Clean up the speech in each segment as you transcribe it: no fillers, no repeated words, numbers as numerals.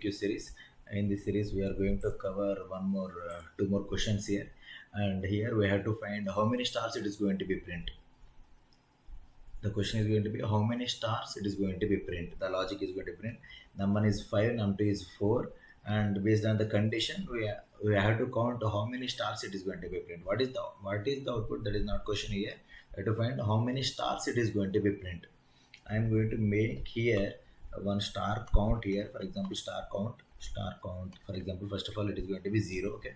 MCQ series. In this series, we are going to cover two more questions here, and here we have to find how many stars it is going to be print. The question is going to be how many stars it is going to be print. The logic is going to print. Number one is 5, number 2 is 4, and based on the condition, we have to count how many stars it is going to be print. What is the output? That is not question here. We have to find how many stars it is going to be print. I am going to make here one star count here. For example, star count. For example, first of all, it is going to be 0. Okay.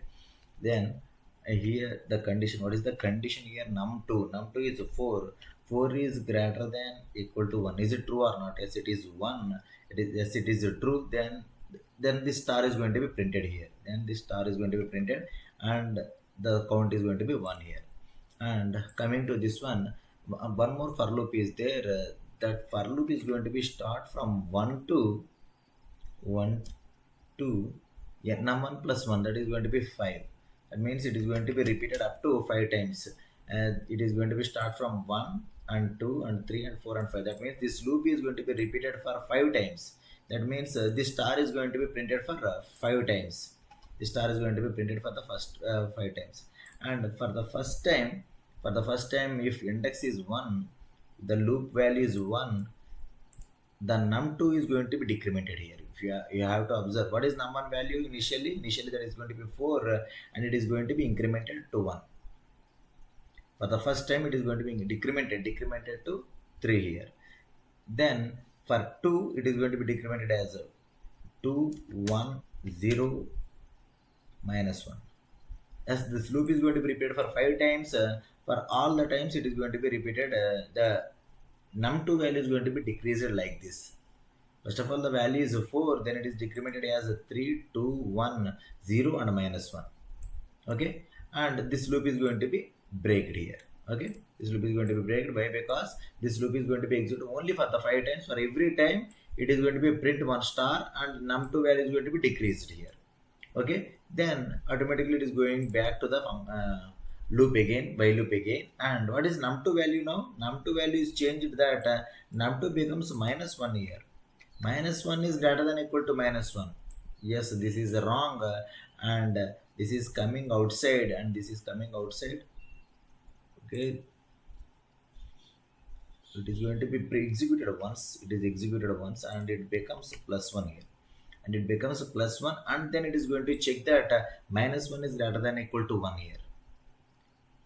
Then here the condition. What is the condition here? Num2. Num2 is 4. 4 is greater than equal to 1. Is it true or not? Yes, it is 1. Yes, it is true. Then this star is going to be printed here. Then this star is going to be printed, and the count is going to be 1 here. And coming to this one more for loop is there. That for loop is going to be start from 1 to num1 plus 1, that is going to be 5. That means it is going to be repeated up to 5 times. And it is going to be start from 1 and 2 and 3 and 4 and 5. That means this loop is going to be repeated for 5 times. That means this star is going to be printed for 5 times. This star is going to be printed for the first 5 times. And for the first time, if index is 1, the loop value is 1, the num2 is going to be decremented here. If you have to observe what is num1 value initially that is going to be 4, and it is going to be incremented to 1. For the first time, it is going to be decremented to 3 here. Then for 2, it is going to be decremented as 2, 1, 0, minus 1. As this loop is going to be repeated for 5 times, for all the times it is going to be repeated, the num2 value is going to be decreased like this. First of all, the value is 4, then it is decremented as 3, 2, 1, 0 and minus 1. Okay, and this loop is going to be breaked here. Okay, this loop is going to be breaked. Why? Because this loop is going to be executed only for the 5 times. For every time, it is going to be print 1 star, and num2 value is going to be decreased here. Okay, then automatically it is going back to the loop again, while loop again. And what is num2 value now? Num2 value is changed that num2 becomes minus 1 here. Minus 1 is greater than equal to minus 1. Yes, this is wrong, and this is coming outside, and this is coming outside. Okay, it is going to be executed once. It is executed once, and it becomes plus 1 here. And it becomes a plus 1, and then it is going to check that minus 1 is greater than equal to 1 here.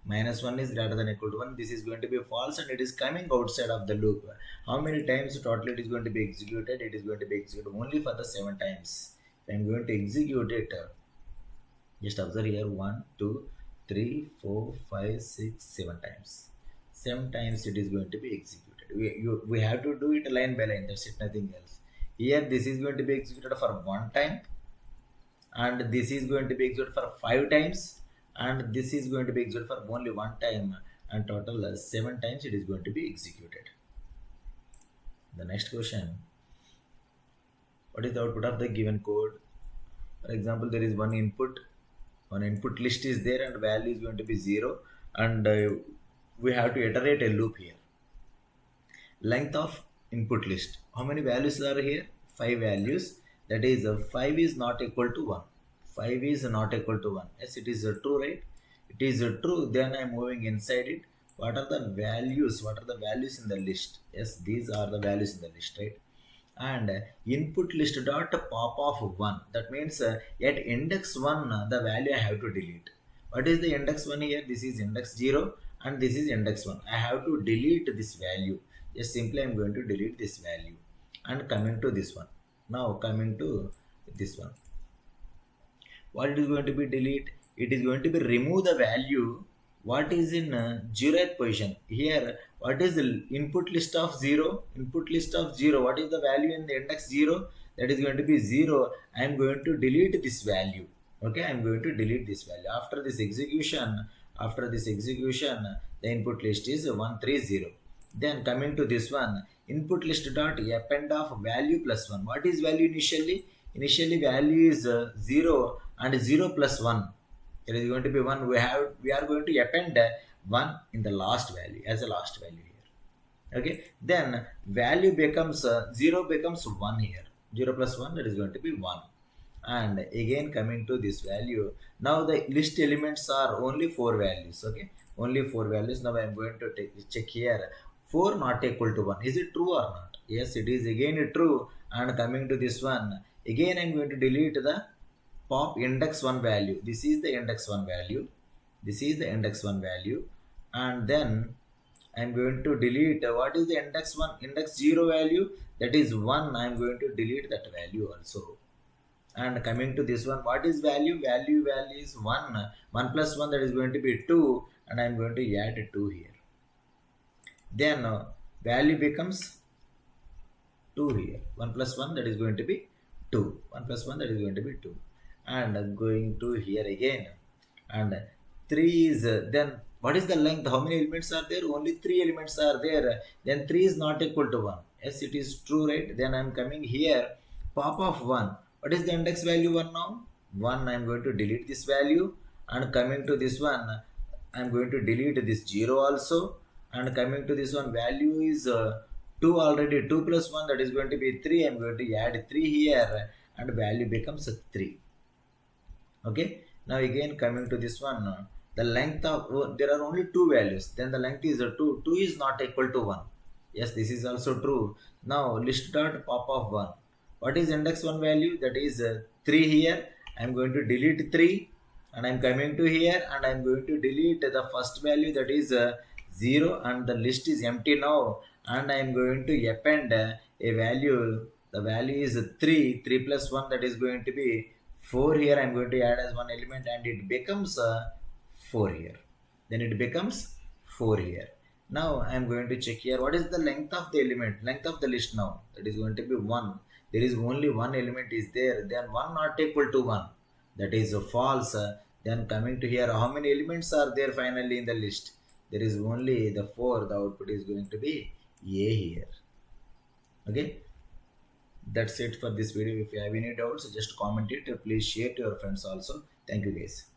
Minus 1 is greater than equal to 1. This is going to be false, and it is coming outside of the loop. How many times total it is going to be executed? It is going to be executed only for the 7 times. If I am going to execute it, just observe here 1, 2, 3, 4, 5, 6, 7 times. 7 times it is going to be executed. We have to do it line by line. That's it, nothing else. Here this is going to be executed for 1 time, and this is going to be executed for 5 times, and this is going to be executed for only 1 time, and total 7 times it is going to be executed. The next question: what is the output of the given code? For example, there is one input list is there, and value is going to be 0, and we have to iterate a loop here. Length of input list. How many values are here? 5 values. That is 5 is not equal to 1. 5 is not equal to 1. Yes, it is true, right? It is true. Then I am moving inside it. What are the values? What are the values in the list? Yes, these are the values in the list, right? And input list dot pop of 1. That means at index 1, the value I have to delete. What is the index 1 here? This is index 0, and this is index 1. I have to delete this value. Just simply I am going to delete this value, and coming to this one. Now coming to this one, what it is going to be delete? It is going to be remove the value what is in 0th position. Here, what is the input list of 0? Input list of 0. What is the value in the index 0? That is going to be 0. I am going to delete this value. Okay, I am going to delete this value. After this execution, the input list is 130. Then coming to this one, input list dot append of value plus 1. What is value initially? Initially value is 0, and 0 plus 1. There is going to be 1. We are going to append 1 in the last value as a last value here. Okay. Then value becomes 0 becomes 1 here. 0 plus 1, that is going to be 1. And again coming to this value, now the list elements are only 4 values. Okay, only 4 values. Now I'm going to check here, 4 not equal to 1, is it true or not? Yes, it is again true. And coming to this one, again I'm going to delete the pop index 1 value. This is the index 1 value, this is the index 1 value. And then I'm going to delete what is the index 1, index 0 value, that is 1. I'm going to delete that value also. And coming to this one, what is value? Value is 1. 1 plus 1, that is going to be 2. And I'm going to add 2 here. Then value becomes 2 here. 1 plus 1, that is going to be 2. 1 plus 1, that is going to be 2. And going to here again. And 3 is, then what is the length? How many elements are there? Only 3 elements are there. Then 3 is not equal to 1. Yes, it is true, right? Then I'm coming here, pop of 1. What is the index value 1 now? 1. I'm going to delete this value. And coming to this one, I'm going to delete this 0 also. And coming to this one, value is 2 already. 2 plus 1, that is going to be 3. I'm going to add 3 here. And value becomes 3. Okay. Now again coming to this one, the length of, there are only 2 values, then the length is 2. 2 is not equal to 1. Yes, this is also true. Now list dot pop of 1. What is index 1 value? That is 3 here. I'm going to delete 3. And I'm coming to here and I'm going to delete the first value, that is 0, and the list is empty now. And I'm going to append a value. The value is 3. 3 plus 1, that is going to be 4 here. I'm going to add as one element and it becomes 4 here. Then it becomes 4 here. Now I'm going to check here, what is the length of the element, length of the list now? That is going to be 1. There is only one element is there. Then 1 not equal to 1. That is false. Then coming to here, how many elements are there finally in the list? There is only the 4. The output is going to be A here. Okay. That's it for this video. If you have any doubts, just comment it. Please share to your friends also. Thank you guys.